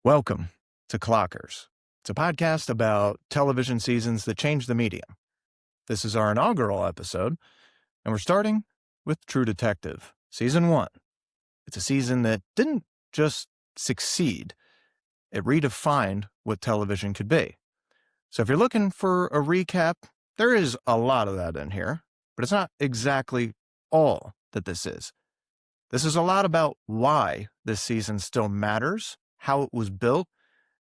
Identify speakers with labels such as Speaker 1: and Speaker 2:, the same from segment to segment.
Speaker 1: Welcome to Clockers. It's a podcast about television seasons that changed the medium. This is our inaugural episode, and we're starting with True Detective, Season 1. It's a season that didn't just succeed, it redefined what television could be. So if you're looking for a recap, there is a lot of that in here, but it's not exactly all that this is. This is a lot about why this season still matters, how it was built,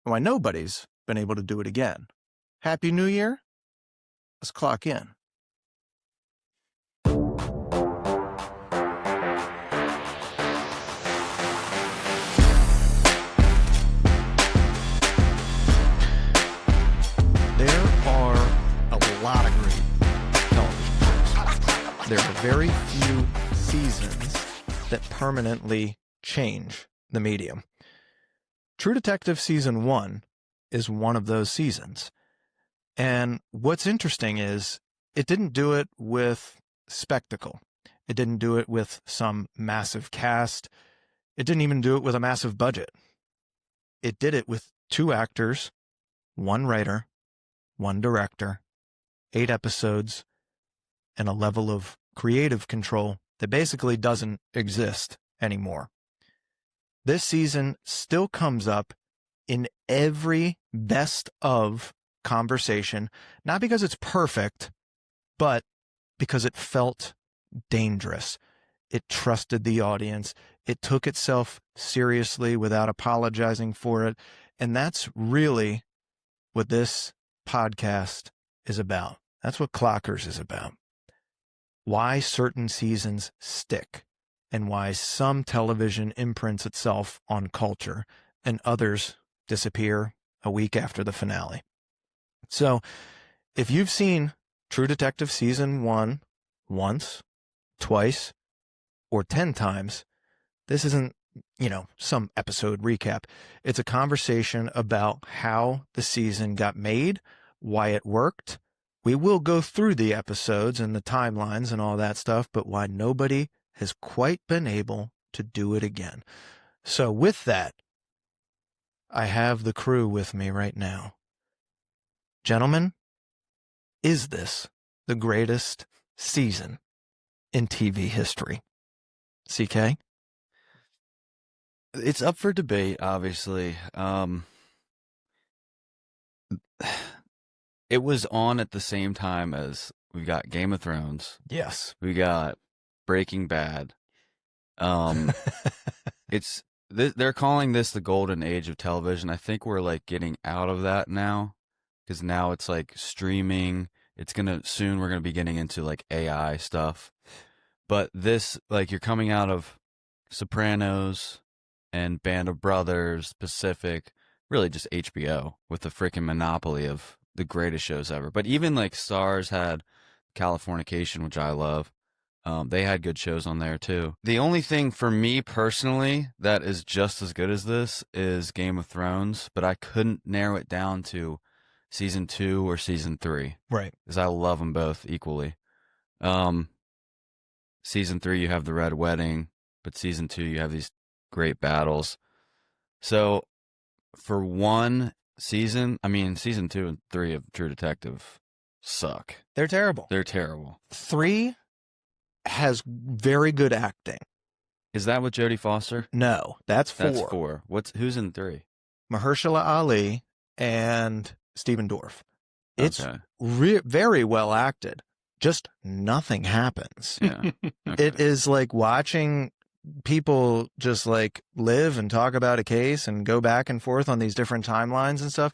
Speaker 1: and why nobody's been able to do it again. Happy New Year. Let's clock in. There are a lot of great television shows. There are very few seasons that permanently change the medium. True Detective Season 1 is one of those seasons. And what's interesting is it didn't do it with spectacle. It didn't do it with some massive cast. It didn't even do it with a massive budget. It did it with 2 actors, 1 writer, 1 director, 8 episodes, and a level of creative control that basically doesn't exist anymore. This season still comes up in every best of conversation, not because it's perfect, but because it felt dangerous. It trusted the audience. It took itself seriously without apologizing for it. And that's really what this podcast is about. That's what Clockers is about. Why certain seasons stick, and why some television imprints itself on culture and others disappear a week after the finale. So if you've seen True Detective Season 1 once, twice, or 10 times, this isn't, some episode recap. It's a conversation about how the season got made, why it worked. We will go through the episodes and the timelines and all that stuff, but why nobody has quite been able to do it again. So with that, I have the crew with me right now. Gentlemen, is this the greatest season in TV history? CK?
Speaker 2: It's up for debate, obviously. It was on at the same time as we've got Game of Thrones.
Speaker 1: Yes.
Speaker 2: We got Breaking Bad. They're calling this the golden age of television. I think we're getting out of that now, because now it's streaming. Soon we're gonna be getting into AI stuff. But this, you're coming out of Sopranos and Band of Brothers, Pacific, really just HBO with the freaking monopoly of the greatest shows ever. But even Starz had Californication, which I love. They had good shows on there too. The only thing for me personally that is just as good as this is Game of Thrones, but I couldn't narrow it down to season 2 or season 3.
Speaker 1: Right.
Speaker 2: Because I love them both equally. Season 3, you have the Red Wedding, but season 2, you have these great battles. So for one season, season 2 and 3 of True Detective suck.
Speaker 1: They're terrible.
Speaker 2: They're terrible.
Speaker 1: 3 has very good acting.
Speaker 2: Is that with Jodie Foster?
Speaker 1: No, that's 4.
Speaker 2: That's 4. Who's in 3?
Speaker 1: Mahershala Ali and Stephen Dorff. It's
Speaker 2: Okay.
Speaker 1: very well acted. Just nothing happens.
Speaker 2: Yeah. Okay.
Speaker 1: It is like watching people just live and talk about a case and go back and forth on these different timelines and stuff.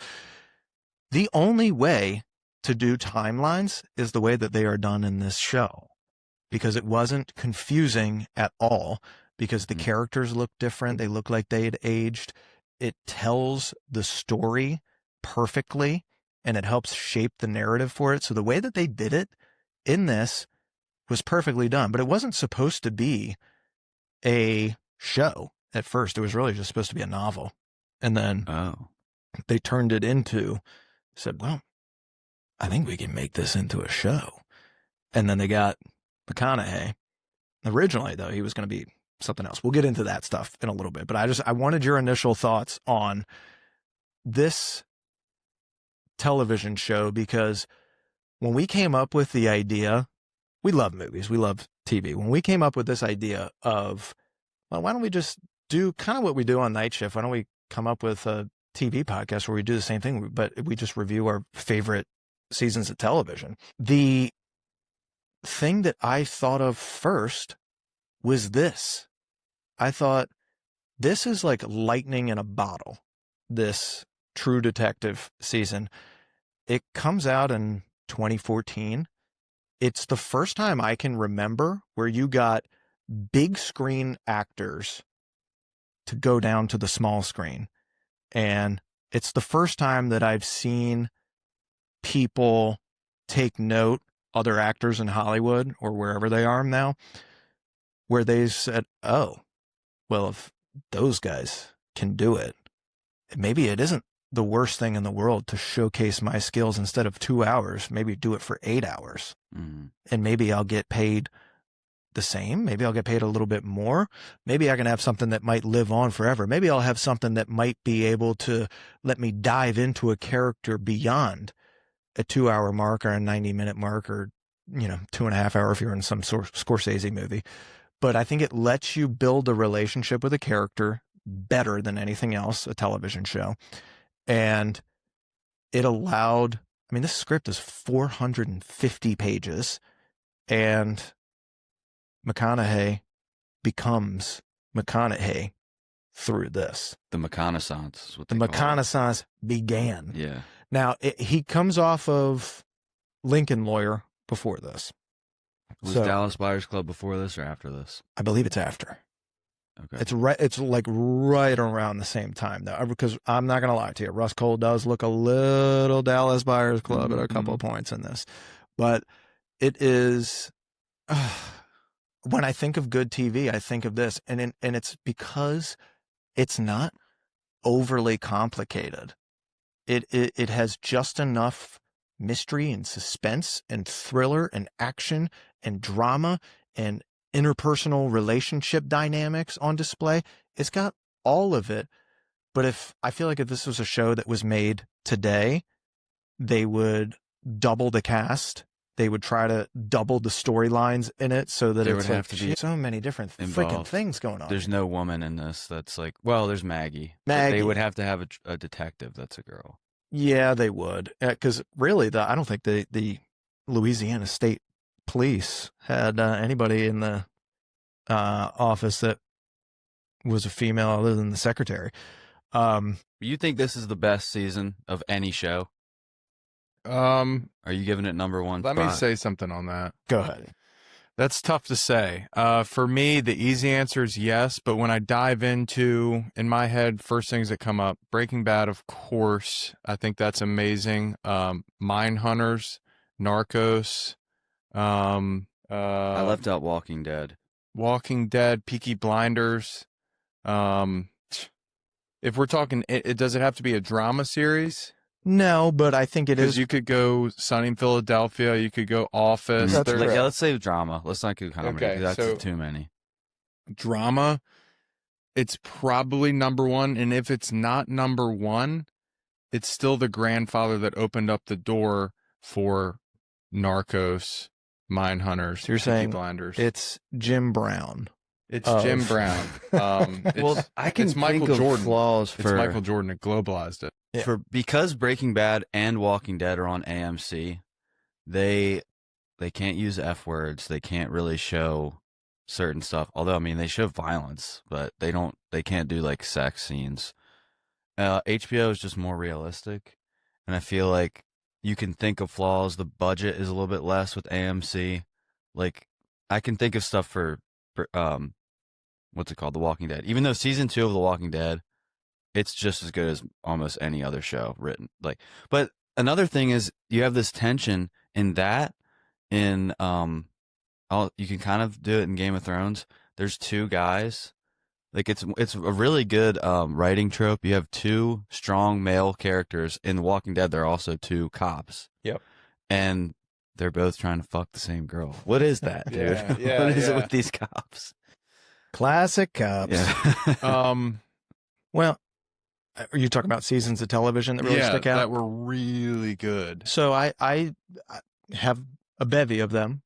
Speaker 1: The only way to do timelines is the way that they are done in this show, because it wasn't confusing at all, because the characters look different. They look like they had aged. It tells the story perfectly, and it helps shape the narrative for it. So the way that they did it in this was perfectly done, but it wasn't supposed to be a show at first. It was really just supposed to be a novel. And then they turned it into, said, well, I think we can make this into a show. And then they got McConaughey. Originally, though, he was going to be something else. We'll get into that stuff in a little bit. But I wanted your initial thoughts on this television show, because when we came up with the idea, we love movies, we love TV. When we came up with this idea of, well, why don't we just do kind of what we do on Night Shift? Why don't we come up with a TV podcast where we do the same thing, but we just review our favorite seasons of television? The thing that I thought of first was this. I thought, this is like lightning in a bottle, this True Detective season. It comes out in 2014. It's the first time I can remember where you got big screen actors to go down to the small screen. And it's the first time that I've seen people take note, other actors in Hollywood or wherever they are now, where they said, oh, well, if those guys can do it, maybe it isn't the worst thing in the world to showcase my skills. Instead of 2 hours, maybe do it for 8 hours. And maybe I'll get paid the same. Maybe I'll get paid a little bit more. Maybe I can have something that might live on forever. Maybe I'll have something that might be able to let me dive into a character beyond a 2 hour mark or a 90-minute mark, or, 2.5 hours if you're in some Scorsese movie. But I think it lets you build a relationship with a character better than anything else, a television show. And it allowed, this script is 450 pages, and McConaughey becomes McConaughey through this.
Speaker 2: The McConaissance is what they
Speaker 1: The
Speaker 2: call it.
Speaker 1: McConaissance began.
Speaker 2: Yeah.
Speaker 1: Now, he comes off of Lincoln Lawyer before this.
Speaker 2: Was
Speaker 1: So-
Speaker 2: Dallas Buyers Club before this or after this?
Speaker 1: I believe it's after.
Speaker 2: Okay.
Speaker 1: It's right. It's like right around the same time, though, because I'm not gonna lie to you. Russ Cole does look a little Dallas Buyers Club at a couple of points in this, but it is. When I think of good TV, I think of this, and it's because it's not overly complicated. It has just enough mystery and suspense and thriller and action and drama and interpersonal relationship dynamics on display. It's got all of it. But I feel like if this was a show that was made today, they would double the cast. They would try to double the storylines in it so that
Speaker 2: There
Speaker 1: it's
Speaker 2: would have to be
Speaker 1: so many different freaking
Speaker 2: involved.
Speaker 1: things going on.
Speaker 2: There's no woman in this that's like, well, there's Maggie. But
Speaker 1: Maggie.
Speaker 2: they would have to have a detective that's a girl.
Speaker 1: Yeah, they would. Because really, I don't think the Louisiana State Police had anybody in the office that was a female other than the secretary.
Speaker 2: You think this is the best season of any show? Are you giving it number one?
Speaker 3: Let me say something on that.
Speaker 1: Go ahead.
Speaker 3: That's tough to say. For me, the easy answer is yes, but when I dive into, in my head, first things that come up, Breaking Bad, of course. I think that's amazing. Mindhunters, Narcos.
Speaker 2: I left out Walking Dead.
Speaker 3: Walking Dead, Peaky Blinders. If we're talking, does it have to be a drama series?
Speaker 1: No, but I think it
Speaker 3: Because
Speaker 1: is.
Speaker 3: you could go Sunny in Philadelphia, you could go Office.
Speaker 1: That's
Speaker 3: There's
Speaker 1: correct.
Speaker 2: Yeah, let's say drama. Let's not do comedy.
Speaker 3: Okay,
Speaker 2: 'Cause that's
Speaker 3: so-
Speaker 2: too many.
Speaker 3: drama. It's probably number one, and if it's not number one, it's still the grandfather that opened up the door for Narcos, Mindhunters,
Speaker 1: So you're
Speaker 3: Peaky
Speaker 1: saying
Speaker 3: Blinders.
Speaker 1: It's Jim Brown.
Speaker 3: It's
Speaker 1: of-
Speaker 3: Jim Brown.
Speaker 2: Well, I can
Speaker 3: it's Michael
Speaker 2: think of
Speaker 3: Jordan.
Speaker 2: flaws
Speaker 3: It's Michael Jordan that globalized it.
Speaker 1: Yeah.
Speaker 2: Because Breaking Bad and Walking Dead are on AMC. They can't use F words. They can't really show certain stuff. Although they show violence, but they can't do like sex scenes. HBO is just more realistic, and I feel like you can think of flaws. The budget is a little bit less with AMC. Like I can think of stuff for what's it called, The Walking Dead. Even though season 2 of The Walking Dead, it's just as good as almost any other show written. But another thing is you have this tension in that. You can kind of do it in Game of Thrones. There's two guys. Like it's a really good writing trope. You have two strong male characters. In The Walking Dead, there are also two cops.
Speaker 1: Yep.
Speaker 2: And they're both trying to fuck the same girl. What is that, dude?
Speaker 3: Yeah,
Speaker 2: What is it
Speaker 3: yeah.
Speaker 2: with these cops?
Speaker 1: Classic cops.
Speaker 2: Yeah.
Speaker 1: Well, Are you talking about seasons of television that really stick out?
Speaker 3: that were really good.
Speaker 1: So I have a bevy of them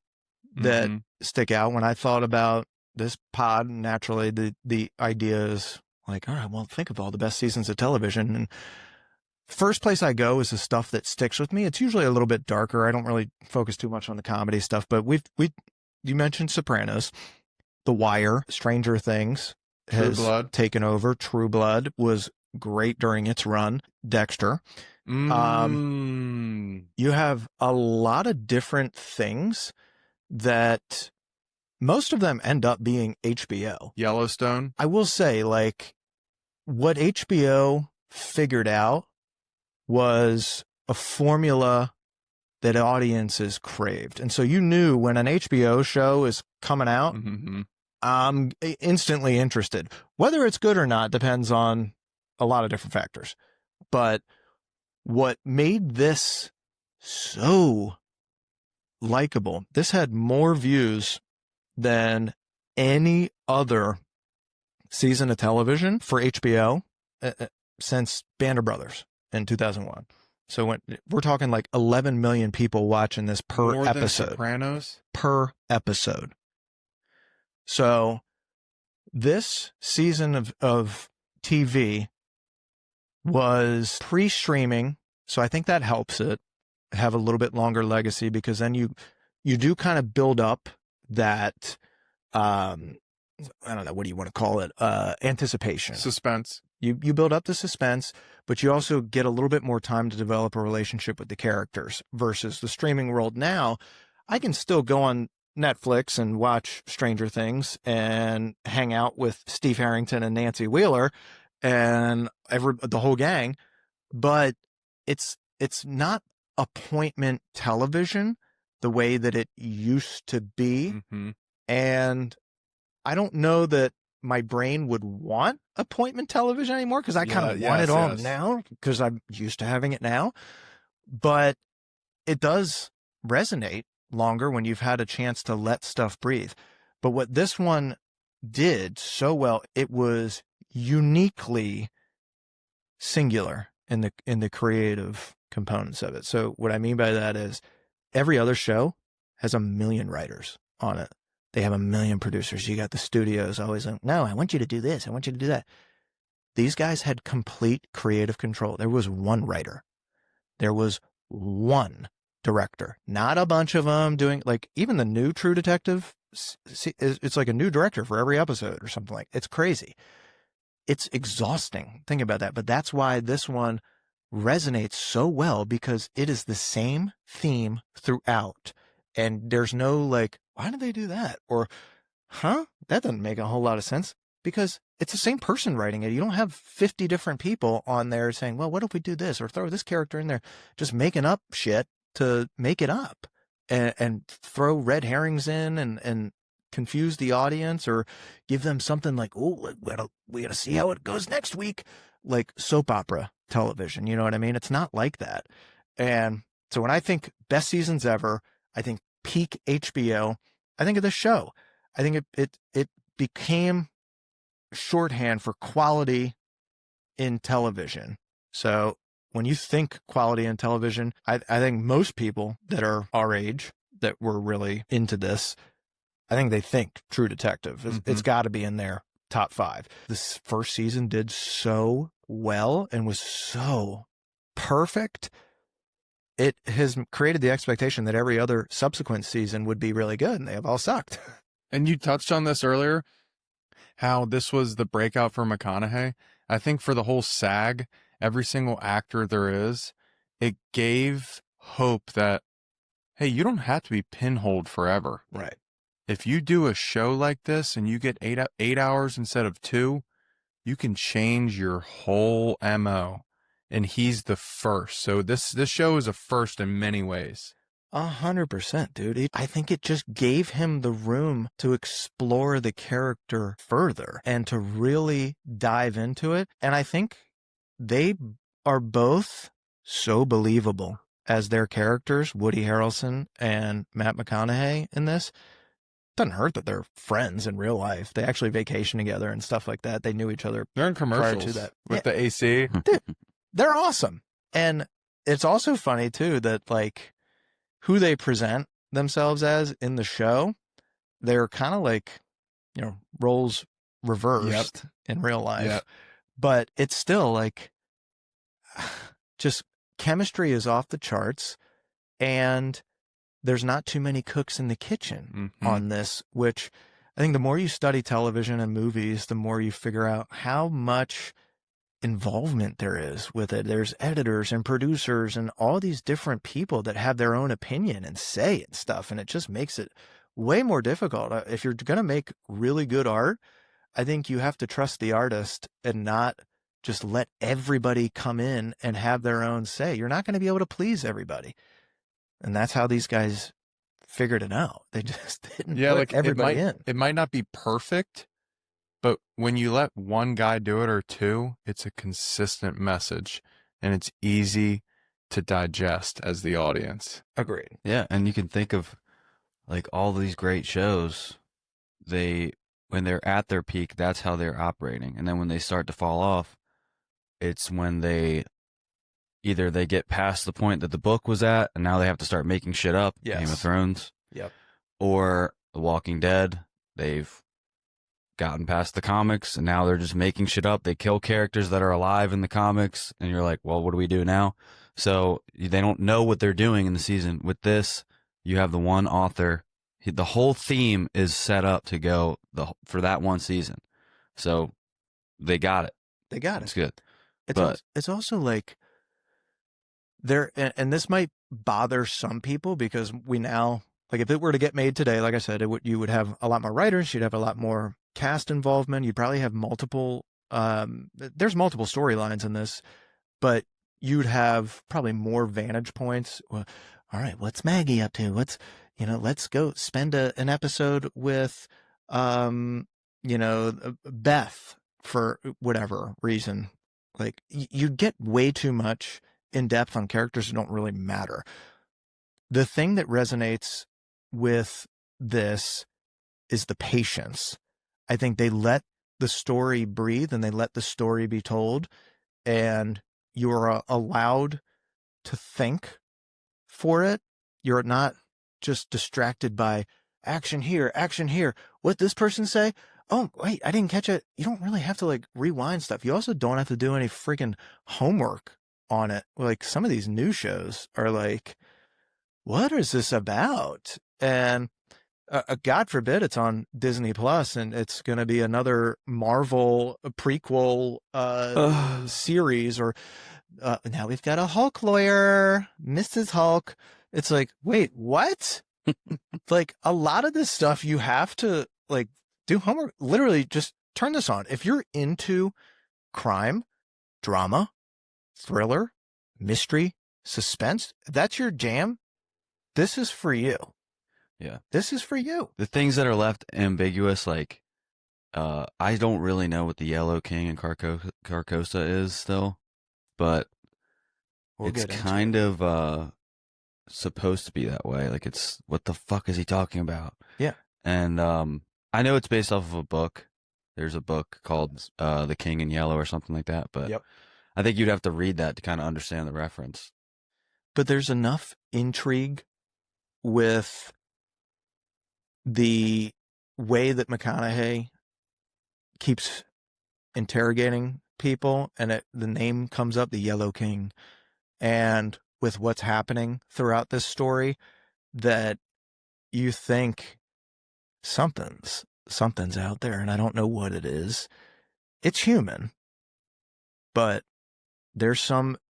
Speaker 1: that
Speaker 3: Mhm.
Speaker 1: stick out. When I thought about this pod, naturally the idea is like, all right, well, think of all the best seasons of television. And first place I go is the stuff that sticks with me. It's usually a little bit darker. I don't really focus too much on the comedy stuff, but you mentioned Sopranos, The Wire, Stranger Things
Speaker 3: True
Speaker 1: has
Speaker 3: Blood.
Speaker 1: taken over. True Blood was great during its run. Dexter.
Speaker 3: Mm.
Speaker 1: You have a lot of different things that most of them end up being HBO.
Speaker 3: Yellowstone.
Speaker 1: I will say, like, what HBO figured out was a formula that audiences craved. And so you knew when an HBO show is coming out,
Speaker 3: Mm-hmm.
Speaker 1: I'm instantly interested. Whether it's good or not depends on a lot of different factors. But what made this so likable, this had more views than any other season of television for HBO since Band of Brothers in 2001. So when we're talking like 11 million people watching this per
Speaker 3: More
Speaker 1: episode.
Speaker 3: Than Sopranos?
Speaker 1: Per episode. So this season of TV was pre-streaming, so I think that helps it have a little bit longer legacy, because then you do kind of build up that I don't know, what do you want to call it? Anticipation.
Speaker 3: Suspense.
Speaker 1: You build up the suspense, but you also get a little bit more time to develop a relationship with the characters versus the streaming world. Now, I can still go on Netflix and watch Stranger Things and hang out with Steve Harrington and Nancy Wheeler and the whole gang, but it's not appointment television the way that it used to be.
Speaker 3: Mm-hmm.
Speaker 1: And I don't know that my brain would want appointment television anymore, because I kind of want it all now because I'm used to having it now. But it does resonate longer when you've had a chance to let stuff breathe. But what this one did so well, it was uniquely singular in the creative components of it. So what I mean by that is every other show has a million writers on it. They have a million producers. You got the studios always like, no, I want you to do this. I want you to do that. These guys had complete creative control. There was one writer. There was one director, not a bunch of them doing, like, even the new True Detective, it's like a new director for every episode or something like. It's crazy. It's exhausting. Think about that. But that's why this one resonates so well, because it is the same theme throughout. And there's no like, why did they do that? Or, that doesn't make a whole lot of sense, because it's the same person writing it. You don't have 50 different people on there saying, well, what if we do this or throw this character in there, just making up shit to make it up and throw red herrings in and confuse the audience or give them something like, oh, we gotta see how it goes next week, like soap opera television. You know what I mean? It's not like that. And so when I think best seasons ever, I think peak HBO, I think of this show. I think it became shorthand for quality in television. So when you think quality in television, I think most people that are our age that were really into this, I think they think True Detective. It's got to be in their top 5. This first season did so well and was so perfect. It has created the expectation that every other subsequent season would be really good, and they have all sucked.
Speaker 3: And you touched on this earlier, how this was the breakout for McConaughey. I think for the whole SAG, every single actor there is, it gave hope that, hey, you don't have to be pinholed forever.
Speaker 1: Right.
Speaker 3: If you do a show like this and you get 8 hours instead of 2, you can change your whole MO. And he's the first. So this show is a first in many ways.
Speaker 1: 100%, dude. I think it just gave him the room to explore the character further and to really dive into it. And I think they are both so believable as their characters, Woody Harrelson and Matt McConaughey in this. doesn't hurt that they're friends in real life. They actually vacation together and stuff like that. They knew each other.
Speaker 3: They're in commercials
Speaker 1: that.
Speaker 3: with the AC.
Speaker 1: They're awesome. And it's also funny too that like who they present themselves as in the show, they're kind of like, you know, roles reversed in real life.
Speaker 3: Yep.
Speaker 1: But it's still like just chemistry is off the charts, and there's not too many cooks in the kitchen on this, which I think the more you study television and movies, the more you figure out how much involvement there is with it. There's editors and producers and all these different people that have their own opinion and say and stuff. And it just makes it way more difficult. If you're going to make really good art, I think you have to trust the artist and not just let everybody come in and have their own say. You're not going to be able to please everybody. And that's how these guys figured it out. They just didn't put everybody in.
Speaker 3: It might not be perfect, but when you let one guy do it or two, it's a consistent message and it's easy to digest as the audience.
Speaker 1: Agreed.
Speaker 2: Yeah, and you can think of like all these great shows, when they're at their peak, that's how they're operating. And then when they start to fall off, it's when either they get past the point that the book was at and now they have to start making shit up.
Speaker 1: Yes.
Speaker 2: Game of Thrones.
Speaker 1: Yep.
Speaker 2: Or The Walking Dead. They've gotten past the comics and now they're just making shit up. They kill characters that are alive in the comics and you're like, well, what do we do now? So they don't know what they're doing in the season. With this, you have the one author. The whole theme is set up to go for that one season. So they got it.
Speaker 1: They got it.
Speaker 2: It's good.
Speaker 1: It's also like there, and this might bother some people because we now, like if it were to get made today, like I said, you would have a lot more writers, you'd have a lot more cast involvement, you'd probably have there's multiple storylines in this, but you'd have probably more vantage points. Well, all right, what's Maggie up to? Let's go spend an episode with, Beth for whatever reason. Like you get way too much in depth on characters that don't really matter. The thing that resonates with this is the patience. I think they let the story breathe and they let the story be told, and you're allowed to think for it. You're not just distracted by action here, what this person say. Oh, wait, I didn't catch it. You don't really have to like rewind stuff. You also don't have to do any freaking homework on it. Like some of these new shows are like, what is this about? And God forbid it's on Disney Plus and it's going to be another Marvel prequel series, or now we've got a Hulk lawyer, Mrs. Hulk. It's like, wait, what? Like a lot of this stuff you have to like do homework. Literally just turn this on. If you're into crime, drama, thriller, mystery, suspense, if that's your jam, this is for you.
Speaker 2: Yeah.
Speaker 1: This is for you.
Speaker 2: The things that are left ambiguous, like, I don't really know what the Yellow King and Carcosa is still, but it's kind of supposed to be that way. Like, it's what the fuck is he talking about?
Speaker 1: Yeah.
Speaker 2: And I know it's based off of a book. There's a book called The King in Yellow or something like that, but
Speaker 1: Yep.
Speaker 2: I think you'd have to read that to kind of understand the reference.
Speaker 1: But there's enough intrigue with the way that McConaughey keeps interrogating people, and the name comes up, the Yellow King, and with what's happening throughout this story, that you think something's out there, and I don't know what it is. It's human, but there's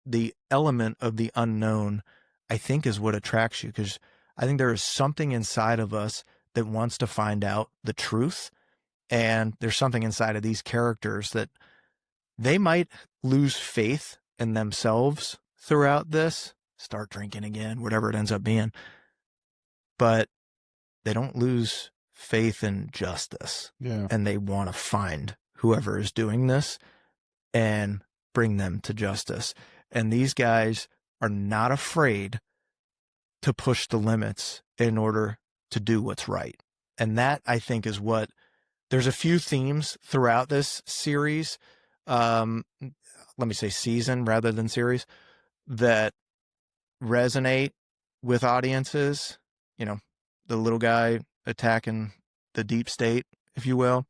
Speaker 1: the element of the unknown, I think, is what attracts you, because I think there is something inside of us that wants to find out the truth. And there's something inside of these characters that they might lose faith in themselves throughout this, start drinking again, whatever it ends up being. But they don't lose faith in justice.
Speaker 3: Yeah.
Speaker 1: And they want to find whoever is doing this and bring them to justice. And these guys are not afraid to push the limits in order to do what's right. And that, I think, is what there's a few themes throughout this series. Let me say season rather than series, that resonate with audiences. You know, the little guy attacking the deep state, if you will,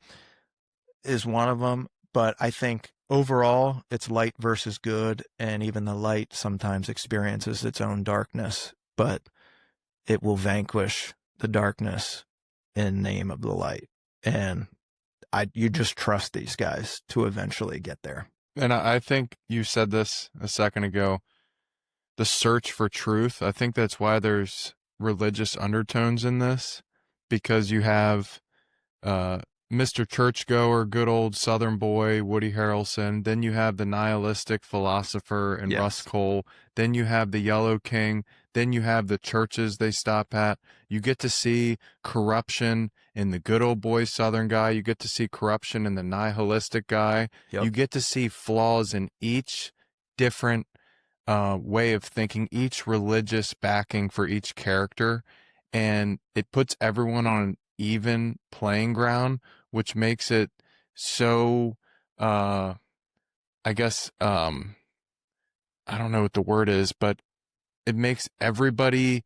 Speaker 1: is one of them. But I think overall, it's light versus good, and even the light sometimes experiences its own darkness, but it will vanquish the darkness in name of the light. And you just trust these guys to eventually get there.
Speaker 3: And I think you said this a second ago, the search for truth. I think that's why there's religious undertones in this, because you have Mr. Churchgoer, good old Southern boy, Woody Harrelson. Then you have the nihilistic philosopher and
Speaker 1: Yes.
Speaker 3: Russ Cole. Then you have the Yellow King. Then you have the churches they stop at. You get to see corruption in the good old boy Southern guy. You get to see corruption in the nihilistic guy.
Speaker 1: Yep.
Speaker 3: You get to see flaws in each different way of thinking, each religious backing for each character. And it puts everyone on an even playing ground, which makes it so, I guess, I don't know what the word is, but it makes everybody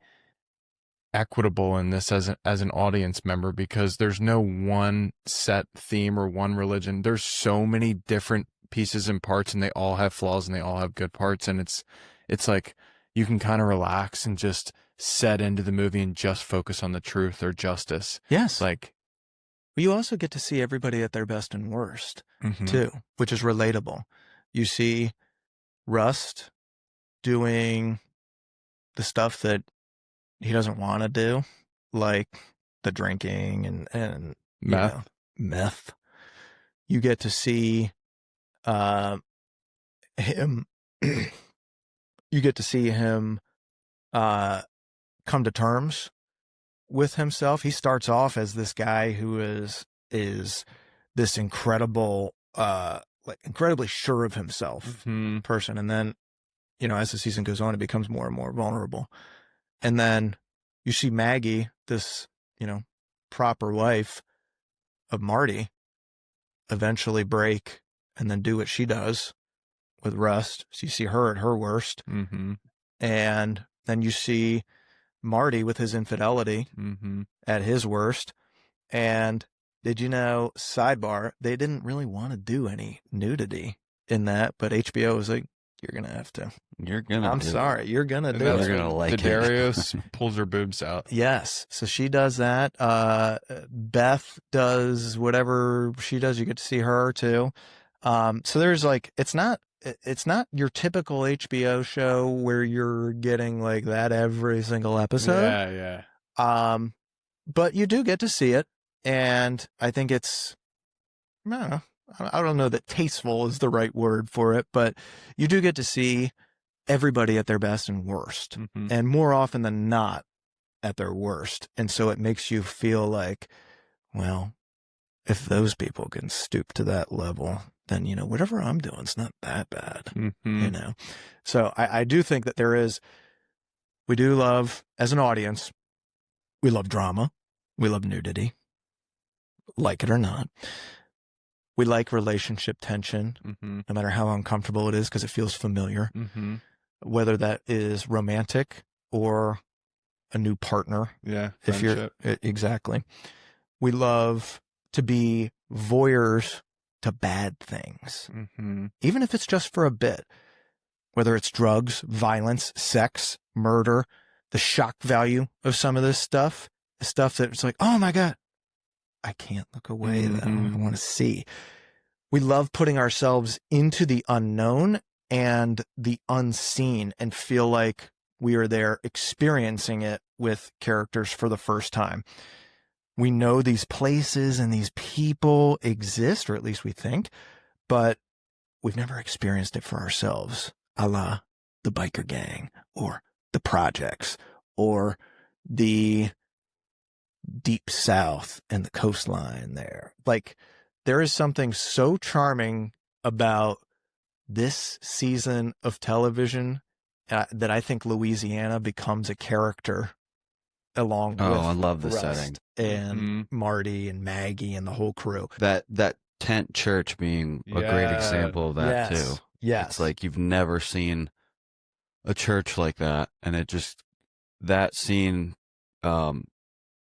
Speaker 3: equitable in this as an audience member, because there's no one set theme or one religion. There's so many different pieces and parts, and they all have flaws and they all have good parts. And it's like you can kind of relax and just set into the movie and just focus on the truth or justice.
Speaker 1: Yes.
Speaker 3: Like,
Speaker 1: you also get to see everybody at their best and worst
Speaker 3: mhm.
Speaker 1: too, which is relatable. You see Rust doing the stuff that he doesn't want to do, like the drinking and meth. You get to see him. You get to see him come to terms with himself. He starts off as this guy who is this incredible, incredibly sure of himself person, and then, as the season goes on, it becomes more and more vulnerable. And then you see Maggie, this, proper wife of Marty, eventually break and then do what she does with Rust. So you see her at her worst.
Speaker 3: Mm-hmm.
Speaker 1: And then you see Marty with his infidelity at his worst. And did you know, sidebar, they didn't really want to do any nudity in that, but HBO was like, you're going to have to. I'm sorry. You're going to do it.
Speaker 2: You're going to like
Speaker 3: Darius pulls her boobs out.
Speaker 1: Yes. So she does that. Beth does whatever she does. You get to see her too. So there's it's not your typical HBO show where you're getting like that every single episode.
Speaker 3: Yeah.
Speaker 1: But you do get to see it. And I think it's, I don't know that tasteful is the right word for it, but you do get to see everybody at their best and worst, and more often than not at their worst. And so it makes you feel like, well, if those people can stoop to that level, then, whatever I'm doing is not that bad, So I do think that we do love, as an audience, we love drama. We love nudity, like it or not. We like relationship tension, no matter how uncomfortable it is, because it feels familiar, whether that is romantic or a new partner.
Speaker 3: Yeah.
Speaker 1: If you're exactly. We love to be voyeurs to bad things, even if it's just for a bit, whether it's drugs, violence, sex, murder, the shock value of some of this stuff, the stuff that it's like, oh my God, I can't look away. Though. I want to see. We love putting ourselves into the unknown and the unseen and feel like we are there experiencing it with characters for the first time. We know these places and these people exist, or at least we think, but we've never experienced it for ourselves, a la the biker gang or the projects or the deep south and the coastline there. Like, there is something so charming about this season of television that I think Louisiana becomes a character along
Speaker 2: Oh,
Speaker 1: with
Speaker 2: I love the
Speaker 1: Rust
Speaker 2: setting.
Speaker 1: and
Speaker 3: Mhm.
Speaker 1: Marty and Maggie and the whole crew.
Speaker 2: That tent church being a great
Speaker 3: Yeah.
Speaker 2: example of that
Speaker 1: Yes.
Speaker 2: too.
Speaker 1: Yes.
Speaker 2: It's like you've never seen a church like that, and it just that scene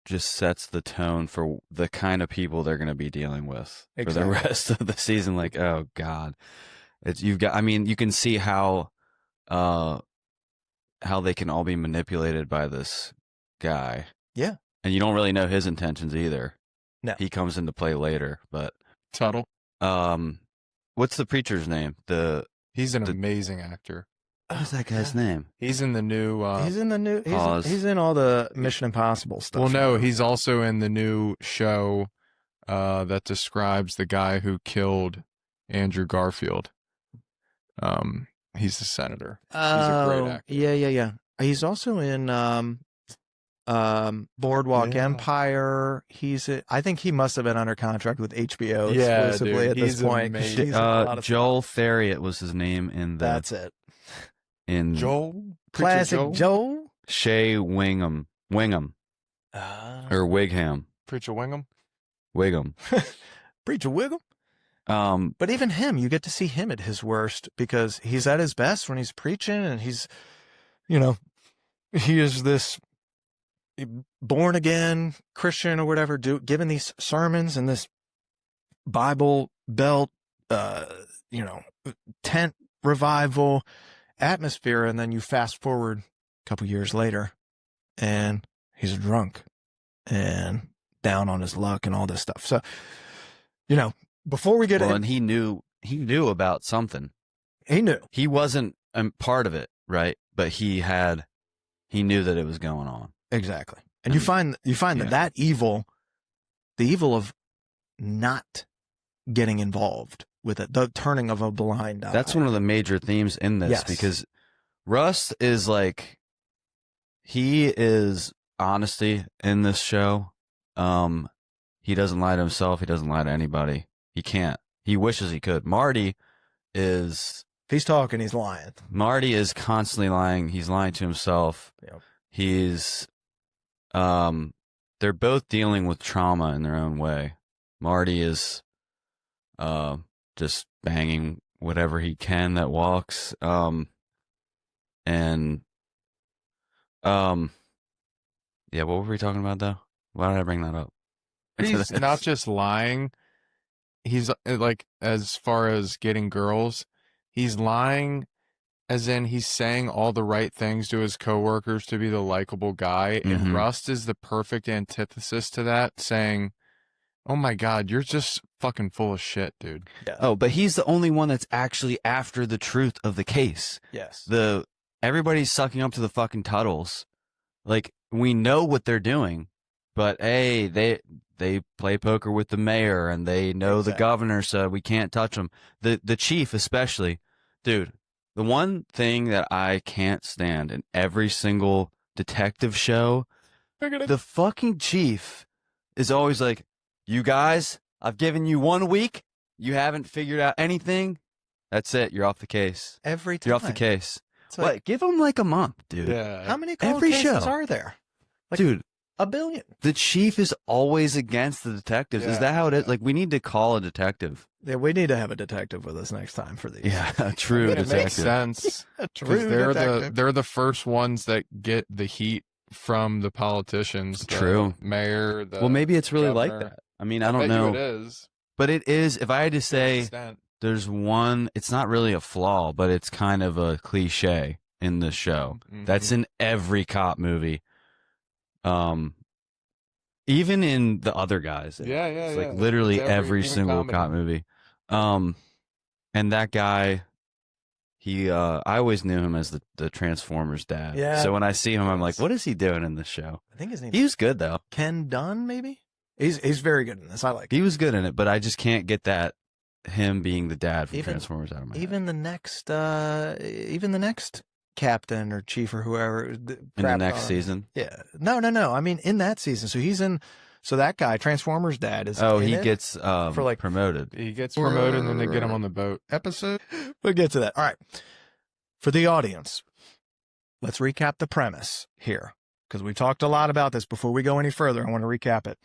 Speaker 2: just sets the tone for the kind of people they're going to be dealing with for the
Speaker 1: Exactly.
Speaker 2: rest of the season. Like, oh God, it's you've got. I mean, you can see how they can all be manipulated by this guy.
Speaker 1: Yeah.
Speaker 2: And you don't really know his intentions either.
Speaker 1: No.
Speaker 2: He comes into play later, but
Speaker 3: Tuttle.
Speaker 2: what's the preacher's name?
Speaker 3: He's an amazing actor.
Speaker 2: What's that guy's name?
Speaker 3: He's in the new.
Speaker 1: He's in the new.
Speaker 2: Pause.
Speaker 1: He's in all the Mission Impossible stuff.
Speaker 3: Well, no,
Speaker 1: now.
Speaker 3: he's also in the new show that describes the guy who killed Andrew Garfield. He's the senator. He's a great actor.
Speaker 1: Yeah. He's also in Boardwalk
Speaker 3: Yeah.
Speaker 1: Empire. I think he must have been under contract with HBO
Speaker 3: Yeah,
Speaker 1: exclusively
Speaker 3: dude,
Speaker 1: at this
Speaker 3: he's
Speaker 1: point. 'cause
Speaker 3: amazing.
Speaker 1: he's in a lot of
Speaker 2: Joel
Speaker 1: stuff.
Speaker 2: Theriot was his name in the
Speaker 1: That's it.
Speaker 2: in
Speaker 3: Joel.
Speaker 1: Classic
Speaker 3: Preacher
Speaker 1: Joel.
Speaker 2: Shea Wingham or Wigham.
Speaker 3: Preacher Wingham.
Speaker 1: Preacher Wiggle. But even him, you get to see him at his worst because he's at his best when he's preaching and he's, he is this born again Christian or whatever, giving these sermons in this Bible Belt, tent revival atmosphere. And then you fast forward a couple years later and he's drunk and down on his luck and all this stuff. So, before we get
Speaker 2: and he knew about something.
Speaker 1: he knew.
Speaker 2: He wasn't part of it, right? But he knew that it was going on.
Speaker 1: Exactly. And you find that evil, the evil of not getting involved with it, the turning of a blind eye.
Speaker 2: That's one of the major themes in this,
Speaker 1: Yes.
Speaker 2: because Rust is like, he is honesty in this show. He doesn't lie to himself. He doesn't lie to anybody. He can't. He wishes he could. Marty is...
Speaker 1: If he's talking, he's lying.
Speaker 2: Marty is constantly lying. He's lying to himself.
Speaker 1: Yep.
Speaker 2: He's... they're both dealing with trauma in their own way. Marty is just banging whatever he can that walks. Yeah, what were we talking about though? Why did I bring that up?
Speaker 3: He's not just lying. He's like, as far as getting girls, he's lying as in he's saying all the right things to his coworkers to be the likable guy. And
Speaker 2: Mhm.
Speaker 3: Rust is the perfect antithesis to that, saying, "Oh my God, you're just fucking full of shit, dude."
Speaker 1: Yeah.
Speaker 2: Oh, but he's the only one that's actually after the truth of the case.
Speaker 1: Yes.
Speaker 2: Everybody's sucking up to the fucking Tuttles. Like, we know what they're doing, but hey, they play poker with the mayor and they know the
Speaker 1: Exactly.
Speaker 2: governor said we can't touch them. The chief especially. Dude, the one thing that I can't stand in every single detective show, the fucking chief is always like, "You guys, I've given you 1 week. You haven't figured out anything. That's it. You're off the case.
Speaker 1: Every time.
Speaker 2: You're off the case."
Speaker 1: It's like,
Speaker 2: What? Give him like a month, dude.
Speaker 3: Yeah.
Speaker 1: how many cold
Speaker 2: Every
Speaker 1: cases
Speaker 2: show.
Speaker 1: are there? Like,
Speaker 2: Dude,
Speaker 1: a billion.
Speaker 2: the chief is always against the detectives. Is
Speaker 3: Yeah.
Speaker 2: that how it is? Like, we need to call a detective.
Speaker 1: Yeah, we need to have a detective with us next time for these.
Speaker 2: Yeah, a true
Speaker 3: It
Speaker 2: detective.
Speaker 3: makes sense.
Speaker 1: A
Speaker 3: 'Cause
Speaker 1: true detective.
Speaker 3: they're the first ones that get the heat from the politicians. The
Speaker 2: True.
Speaker 3: mayor.
Speaker 2: Well, maybe it's really like
Speaker 3: governor.
Speaker 2: that. I mean, I
Speaker 3: bet
Speaker 2: don't
Speaker 3: you
Speaker 2: know.
Speaker 3: it is.
Speaker 2: But it is, if I had to
Speaker 3: to an
Speaker 2: say
Speaker 3: extent.
Speaker 2: there's one, it's not really a flaw, but it's kind of a cliche in this show.
Speaker 3: Mhm.
Speaker 2: That's in every cop movie. Even in the other guys.
Speaker 3: Yeah,
Speaker 2: It's
Speaker 3: yeah.
Speaker 2: like literally
Speaker 3: It's
Speaker 2: every
Speaker 3: even
Speaker 2: single
Speaker 3: comedy.
Speaker 2: cop movie. And that guy, I always knew him as the Transformers dad.
Speaker 1: Yeah.
Speaker 2: So when I see him, I'm like, what is he doing in this show?
Speaker 1: I think his name
Speaker 2: He was good though.
Speaker 1: Ken Dunn, maybe? He's very good in this. I like
Speaker 2: He was good in it, but I just can't get that him being the dad from
Speaker 1: Even-
Speaker 2: Transformers out of my head.
Speaker 1: even the next captain or chief or whoever
Speaker 2: In the
Speaker 1: crapped
Speaker 2: next
Speaker 1: on him.
Speaker 2: season.
Speaker 1: Yeah. No. I mean, in that season. So that guy, Transformers dad, is
Speaker 2: Oh,
Speaker 1: in
Speaker 2: he
Speaker 1: it
Speaker 2: gets
Speaker 1: for like
Speaker 2: promoted.
Speaker 3: He gets promoted and then they get him on the boat.
Speaker 1: episode. We'll get to that. All right. For the audience, let's recap the premise here. because we talked a lot about this before we go any further. I want to recap it.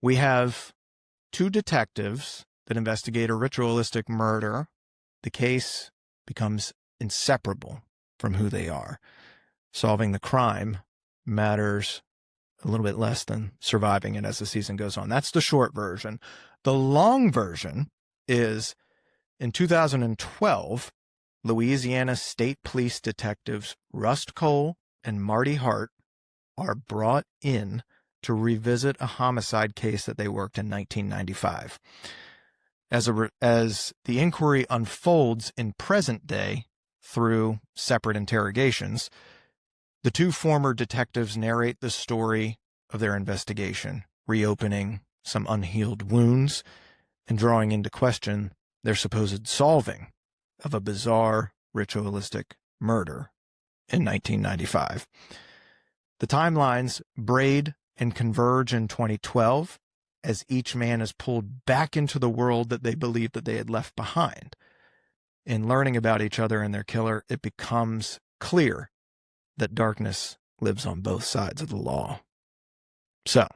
Speaker 1: We have two detectives that investigate a ritualistic murder. The case becomes inseparable from who they are. Solving the crime matters a little bit less than surviving it as the season goes on. That's the short version. The long version is in 2012, Louisiana State Police detectives Rust Cole and Marty Hart are brought in to revisit a homicide case that they worked in 1995. As the inquiry unfolds in present day through separate interrogations, the two former detectives narrate the story of their investigation, reopening some unhealed wounds and drawing into question their supposed solving of a bizarre ritualistic murder in 1995. The timelines braid and converge in 2012 as each man is pulled back into the world that they believed that they had left behind. In learning about each other and their killer, it becomes clear that darkness lives on both sides of the law. So,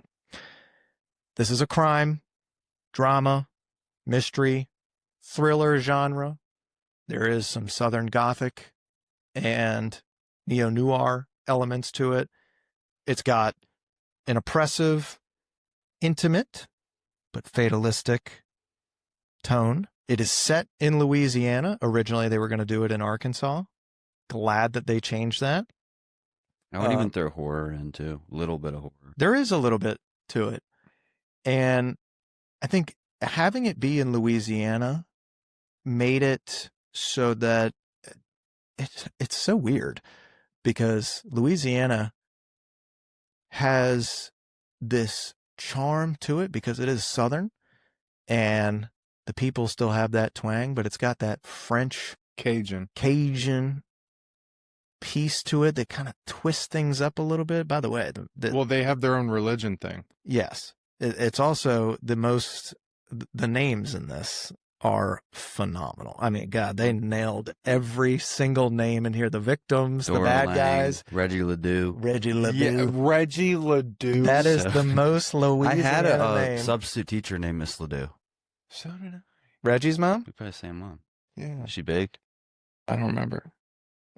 Speaker 1: this is a crime, drama, mystery, thriller genre. There is some Southern Gothic and neo-noir elements to it. It's got an oppressive, intimate, but fatalistic tone. It is set in Louisiana. Originally, they were going to do it in Arkansas. Glad that they changed that.
Speaker 2: I would even throw horror into a little bit of horror.
Speaker 1: There is a little bit to it. And I think having it be in Louisiana made it so that it's so weird, because Louisiana has this charm to it because it is Southern and the people still have that twang, but it's got that French
Speaker 3: Cajun
Speaker 1: piece to it that kind of twists things up a little bit. By the way,
Speaker 3: well, they have their own religion thing.
Speaker 1: Yes. It's also the names in this are phenomenal. I mean, God, they nailed every single name in here. The victims,
Speaker 2: Dora
Speaker 1: the bad
Speaker 2: Lang,
Speaker 1: guys.
Speaker 2: Reggie Ledoux.
Speaker 1: Yeah,
Speaker 3: Reggie Ledoux.
Speaker 1: That is the most Louisiana
Speaker 2: I had a
Speaker 1: name.
Speaker 2: substitute teacher named Miss Ledoux.
Speaker 3: So did I.
Speaker 1: Reggie's mom?
Speaker 2: We probably the same mom.
Speaker 3: Yeah.
Speaker 2: Is she big?
Speaker 3: I don't remember.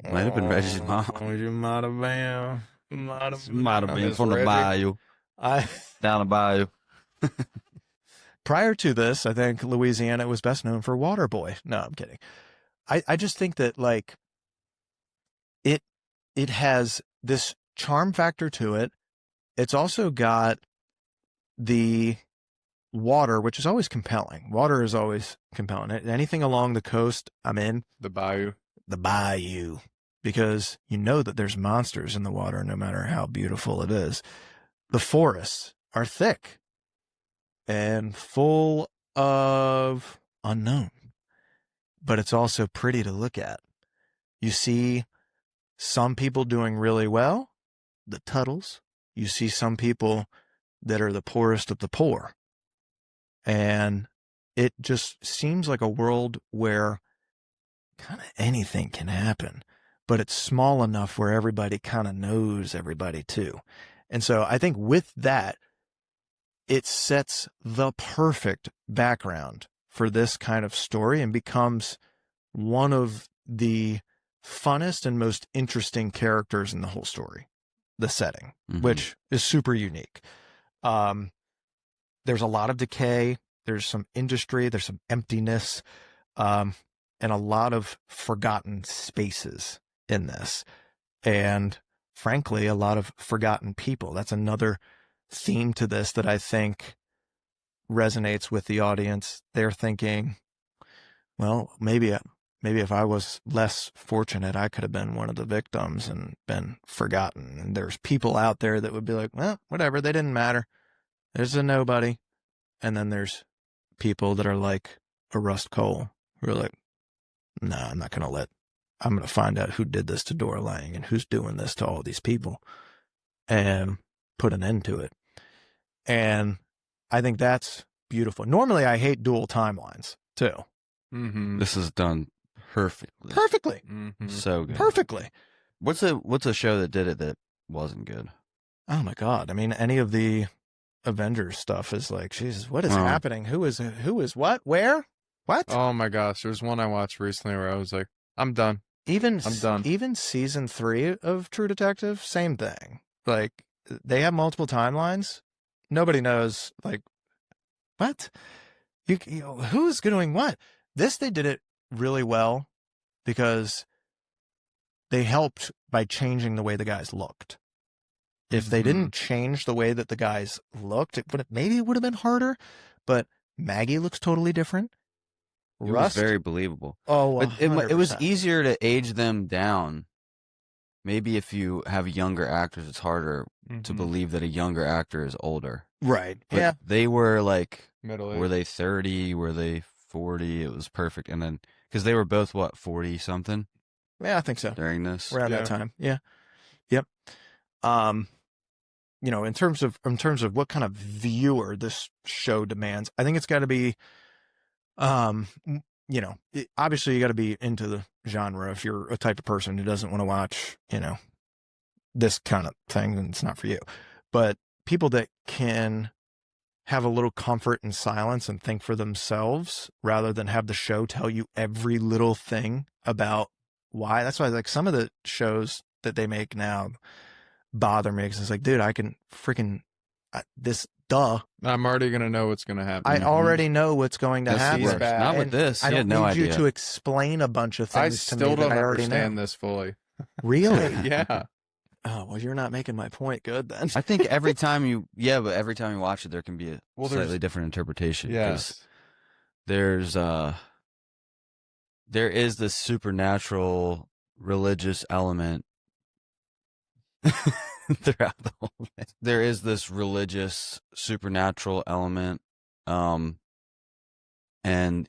Speaker 2: Might have been Reggie's mom.
Speaker 1: You might have been.
Speaker 2: Might have been
Speaker 3: Miss
Speaker 2: from the
Speaker 3: Reggie.
Speaker 2: bayou. Down the bayou.
Speaker 1: Prior to this, I think Louisiana was best known for Waterboy. No, I'm kidding. I just think that, like, it has this charm factor to it. It's also got the water, which is always compelling. Water is always compelling. Anything along the coast, I'm in.
Speaker 3: The bayou.
Speaker 1: The bayou, because you know that there's monsters in the water no matter how beautiful it is. The forests are thick and full of unknown, but it's also pretty to look at. You see some people doing really well, the Tuttles. You see some people that are the poorest of the poor. And it just seems like a world where kind of anything can happen, but it's small enough where everybody kind of knows everybody too. And so I think with that, it sets the perfect background for this kind of story and becomes one of the funnest and most interesting characters in the whole story, the setting, which is super unique. There's a lot of decay. There's some industry. There's some emptiness, and a lot of forgotten spaces in this. And frankly, a lot of forgotten people. That's another theme to this that I think resonates with the audience. They're thinking, well, maybe if I was less fortunate, I could have been one of the victims and been forgotten. And there's people out there that would be like, well, whatever, they didn't matter. There's a nobody. And then there's people that are like a Rust Cole who are like, nah, I'm going to find out who did this to Dora Lang and who's doing this to all these people and put an end to it. And I think that's beautiful. Normally, I hate dual timelines too.
Speaker 3: Mm-hmm.
Speaker 2: This is done perfectly.
Speaker 1: Perfectly.
Speaker 3: Mm-hmm.
Speaker 2: So good.
Speaker 1: Perfectly.
Speaker 2: What's a show that did it that wasn't good.
Speaker 1: Oh my God. I mean, any of the Avengers stuff is like, Jesus, what is happening? Who is what? Where? What?
Speaker 3: Oh my gosh, there was one I watched recently where I was like, I'm done.
Speaker 1: Even
Speaker 3: I'm done.
Speaker 1: Even season 3 of True Detective, same thing. Like, they have multiple timelines. Nobody knows, like, what? Who's doing what? This, they did it really well because they helped by changing the way the guys looked. If they didn't change the way that the guys looked, maybe it would have been harder, but Maggie looks totally different.
Speaker 2: It
Speaker 1: Rust,
Speaker 2: was very believable.
Speaker 1: oh,
Speaker 2: But it was
Speaker 1: 100%.
Speaker 2: easier to age them down. Maybe if you have younger actors, it's harder to believe that a younger actor is older.
Speaker 1: Right.
Speaker 2: But
Speaker 1: Yeah.
Speaker 2: they were like,
Speaker 3: Middle
Speaker 2: were
Speaker 3: age.
Speaker 2: they 30? Were they 40? It was perfect. And then, because they were both, what, 40 something
Speaker 1: Yeah, I think so.
Speaker 2: during this?
Speaker 1: Around that time. Yeah. Yep. You know, in terms of what kind of viewer this show demands, I think it's got to be, you know, obviously you got to be into the genre. If you're a type of person who doesn't want to watch, you know, this kind of thing, then it's not for you. But people that can have a little comfort in silence and think for themselves rather than have the show tell you every little thing about why. That's why, like, some of the shows that they make now bother me because it's like, dude, I can freaking
Speaker 3: I'm already gonna know what's gonna happen.
Speaker 1: I already know what's going to
Speaker 2: That's the
Speaker 1: happen.
Speaker 2: worst.
Speaker 3: bad.
Speaker 2: Not with
Speaker 1: And
Speaker 2: this.
Speaker 1: I
Speaker 2: You had
Speaker 1: don't
Speaker 2: no
Speaker 1: need you
Speaker 2: idea.
Speaker 1: to explain a bunch of
Speaker 3: I
Speaker 1: things to me
Speaker 3: still
Speaker 1: that
Speaker 3: don't
Speaker 1: I already
Speaker 3: understand
Speaker 1: know.
Speaker 3: this fully.
Speaker 1: Really?
Speaker 3: Yeah.
Speaker 1: Oh, well, you're not making my point good then.
Speaker 2: I think every time you watch it, there can be a
Speaker 3: Well,
Speaker 2: slightly different interpretation. 'Cause
Speaker 3: Yes.
Speaker 2: there is this supernatural religious element throughout the whole thing. There is this religious supernatural element, and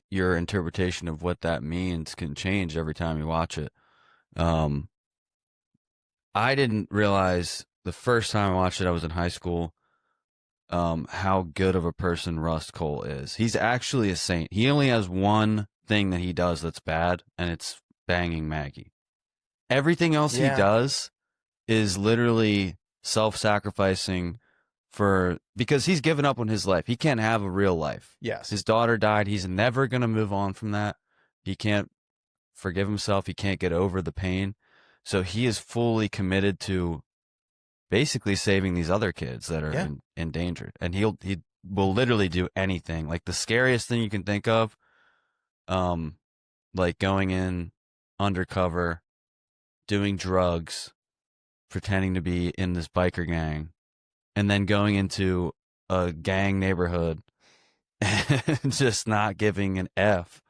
Speaker 2: your interpretation of what that means can change every time you watch it. I didn't realize the first time I watched it, I was in high school, how good of a person Rust Cole is. He's actually a saint. He only has one thing that he does that's bad, and it's banging Maggie. Everything else he does is literally self-sacrificing because he's given up on his life. He can't have a real life.
Speaker 1: Yes.
Speaker 2: His daughter died. He's never going to move on from that. He can't forgive himself. He can't get over the pain. So he is fully committed to basically saving these other kids that are endangered. And he will literally do anything. Like the scariest thing you can think of, like going in undercover, doing drugs, pretending to be in this biker gang, and then going into a gang neighborhood and just not giving an F.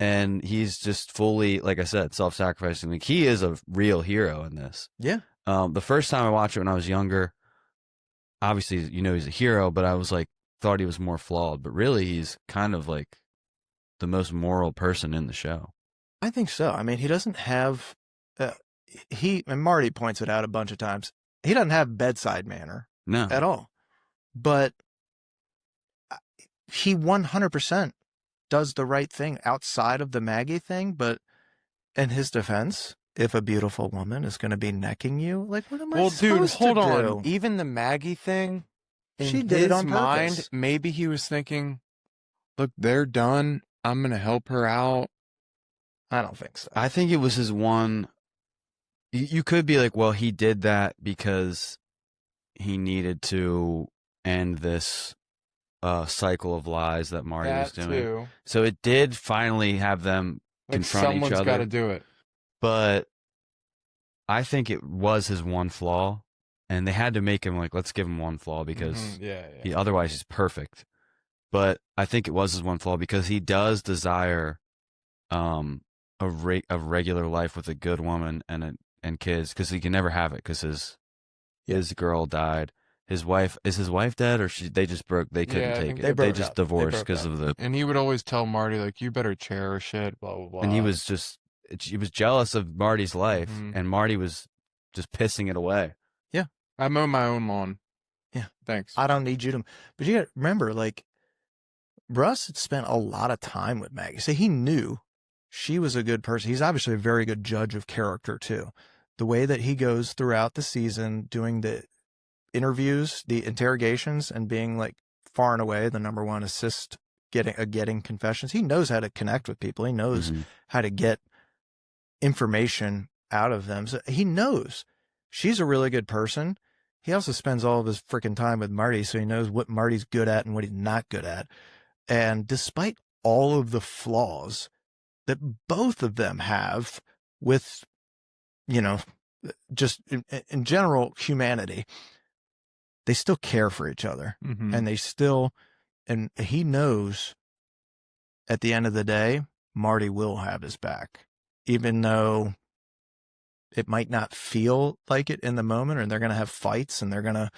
Speaker 2: And he's just fully, like I said, self-sacrificing. Like, he is a real hero in this.
Speaker 1: Yeah.
Speaker 2: The first time I watched it when I was younger, obviously, you know, he's a hero, but I was like, thought he was more flawed. But really, he's kind of like the most moral person in the show.
Speaker 1: I think so. I mean, he doesn't have, and Marty points it out a bunch of times, he doesn't have bedside manner
Speaker 2: No.
Speaker 1: at all. But he 100% does the right thing outside of the Maggie thing. But in his defense, if a beautiful woman is going to be necking you, like, what am I supposed to do?
Speaker 3: Hold on. Even the Maggie thing, in
Speaker 1: She did it on
Speaker 3: his mind,
Speaker 1: purpose.
Speaker 3: maybe he was thinking, look, they're done. I'm going to help her out.
Speaker 1: I don't think so.
Speaker 2: I think it was his one. You could be like, well, he did that because he needed to end this cycle of lies that Marty was doing.
Speaker 3: Too.
Speaker 2: So it did finally have them
Speaker 3: Like,
Speaker 2: confront each
Speaker 3: someone's
Speaker 2: other.
Speaker 3: got to do it.
Speaker 2: But I think it was his one flaw, and they had to make him like, let's give him one flaw because otherwise he's perfect. But I think it was his one flaw because he does desire a regular life with a good woman and kids, because he can never have it because his girl died. His wife dead, or they just broke? They couldn't take it. They just divorced because of the.
Speaker 3: And he would always tell Marty, like, you better cherish it, blah blah blah.
Speaker 2: And he was jealous of Marty's life, and Marty was just pissing it away.
Speaker 1: Yeah,
Speaker 3: I mow my own lawn.
Speaker 1: Yeah,
Speaker 3: thanks.
Speaker 1: I don't need you to. But you got to remember, like, Russ had spent a lot of time with Maggie, so he knew she was a good person. He's obviously a very good judge of character too. the way that he goes throughout the season doing the interviews, the interrogations, and being like far and away the number one assist getting confessions. He knows how to connect with people. He knows how to get information out of them. So he knows she's a really good person. He also spends all of his freaking time with Marty, so he knows what Marty's good at and what he's not good at. And despite all of the flaws that both of them have with, you know, just in general humanity, they still care for each other. And they still, and he knows at the end of the day, Marty will have his back, even though it might not feel like it in the moment, or they're going to have fights and they're going to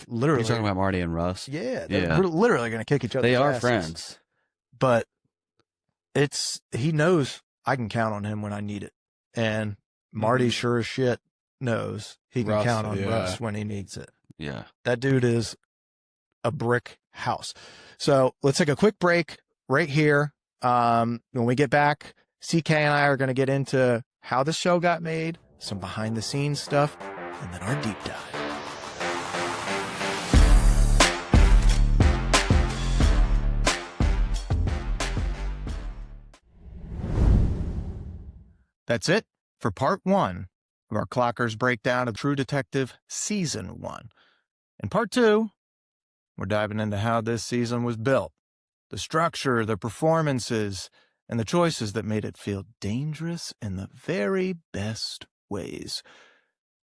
Speaker 1: literally.
Speaker 2: You're talking about Marty and Russ?
Speaker 1: Yeah. They're literally going to kick each other.
Speaker 2: They are friends.
Speaker 1: But he knows I can count on him when I need it. And Marty sure as shit knows he can count on Russ when he needs it.
Speaker 2: Yeah.
Speaker 1: That dude is a brick house. So let's take a quick break right here. When we get back, CK and I are going to get into how the show got made, some behind the scenes stuff, and then our deep dive. That's it for part 1 of our Clockers breakdown of True Detective Season 1. In part 2, we're diving into how this season was built, the structure, the performances, and the choices that made it feel dangerous in the very best ways.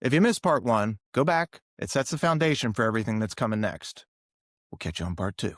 Speaker 1: If you missed part 1, go back. It sets the foundation for everything that's coming next. We'll catch you on part 2.